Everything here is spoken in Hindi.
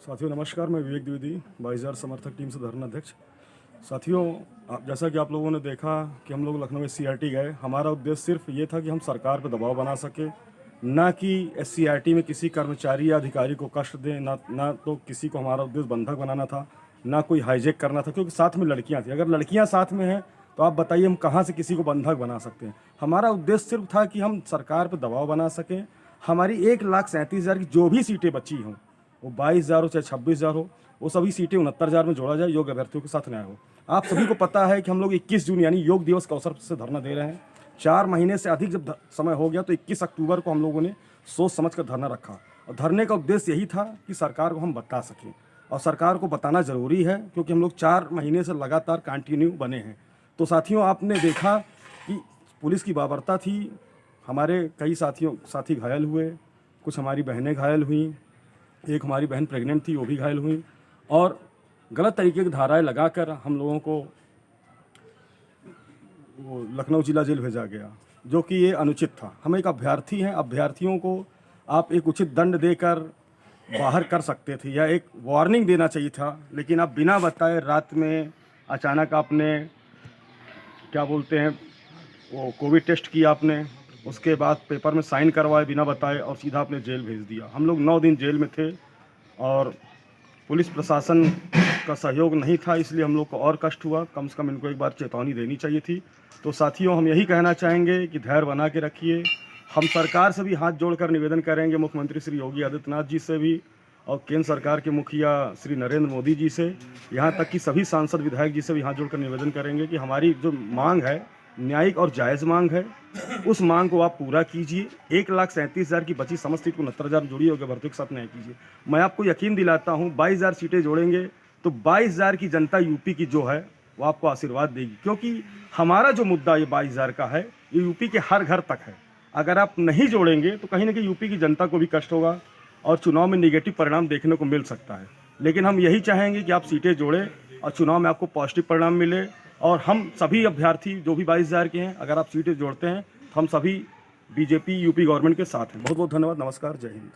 साथियों नमस्कार, मैं विवेक द्विवेदी 22,000 समर्थक टीम से धरना अध्यक्ष। साथियों, जैसा कि आप लोगों ने देखा कि हम लोग लखनऊ एससीईआरटी गए। हमारा उद्देश्य सिर्फ ये था कि हम सरकार पर दबाव बना सके, ना कि एससीईआरटी में किसी कर्मचारी या अधिकारी को कष्ट दें। ना तो किसी को हमारा उद्देश्य बंधक बनाना था, ना कोई हाईजैक करना था, क्योंकि साथ में लड़कियाँ थी। अगर लड़कियाँ साथ में हैं तो आप बताइए हम कहाँ से किसी को बंधक बना सकते हैं। हमारा उद्देश्य सिर्फ था कि हम सरकार पर दबाव बना सकें। हमारी 1,37,000 की जो भी सीटें बची हों, वो 22,000 हो चाहे 26,000 हो, वो सभी सीटें 69,000 में जोड़ा जाए, योग्य अभ्यर्थियों के साथ न्याय हो। आप सभी को पता है कि हम लोग 21 जून यानी योग दिवस के अवसर से धरना दे रहे हैं। 4 महीने से अधिक जब समय हो गया तो 21 अक्टूबर को हम लोगों ने सोच समझ कर धरना रखा, और धरने का उद्देश्य यही था कि सरकार को हम बता सकें। और सरकार को बताना ज़रूरी है क्योंकि हम लोग 4 महीने से लगातार कंटिन्यू बने हैं। तो साथियों, आपने देखा कि पुलिस की बर्बरता थी। हमारे कई साथी घायल हुए, कुछ हमारी बहनें घायल हुईं, एक हमारी बहन प्रेग्नेंट थी, वो भी घायल हुई, और गलत तरीके की धाराएं लगाकर हम लोगों को वो लखनऊ जिला जेल भेजा गया, जो कि ये अनुचित था। हम एक अभ्यर्थी हैं, अभ्यर्थियों को आप एक उचित दंड देकर बाहर कर सकते थे या एक वार्निंग देना चाहिए था, लेकिन आप बिना बताए रात में अचानक आपने क्या बोलते हैं वो कोविड टेस्ट किया आपने, उसके बाद पेपर में साइन करवाए बिना बताए, और सीधा आपने जेल भेज दिया। हम लोग 9 दिन जेल में थे और पुलिस प्रशासन का सहयोग नहीं था, इसलिए हम लोग को और कष्ट हुआ। कम से कम इनको एक बार चेतावनी देनी चाहिए थी। तो साथियों, हम यही कहना चाहेंगे कि धैर्य बना के रखिए। हम सरकार से भी हाथ जोड़कर निवेदन करेंगे, मुख्यमंत्री श्री योगी आदित्यनाथ जी से भी, और केंद्र सरकार के मुखिया श्री नरेंद्र मोदी जी से, यहाँ तक कि सभी सांसद विधायक जी से भी हाथ जोड़कर निवेदन करेंगे कि हमारी जो मांग है, न्यायिक और जायज़ मांग है, उस मांग को आप पूरा कीजिए। 1,37,000 की बची समस्त सीट को 69,000 जोड़िए, योग्य भर्तियों के साथ न्याय कीजिए। मैं आपको यकीन दिलाता हूँ 22,000 सीटें जोड़ेंगे तो 22,000 की जनता यूपी की जो है वो आपको आशीर्वाद देगी, क्योंकि हमारा जो मुद्दा ये 22,000 का है, ये यूपी के हर घर तक है। अगर आप नहीं जोड़ेंगे तो कहीं ना कहीं यूपी की जनता को भी कष्ट होगा और चुनाव में नेगेटिव परिणाम देखने को मिल सकता है। लेकिन हम यही चाहेंगे कि आप सीटें जोड़ें और चुनाव में आपको पॉजिटिव परिणाम मिले। और हम सभी अभ्यर्थी जो भी 22,000 के हैं, अगर आप सीटें जोड़ते हैं तो हम सभी बीजेपी यूपी गवर्नमेंट के साथ हैं। बहुत बहुत धन्यवाद। नमस्कार, जय हिंद।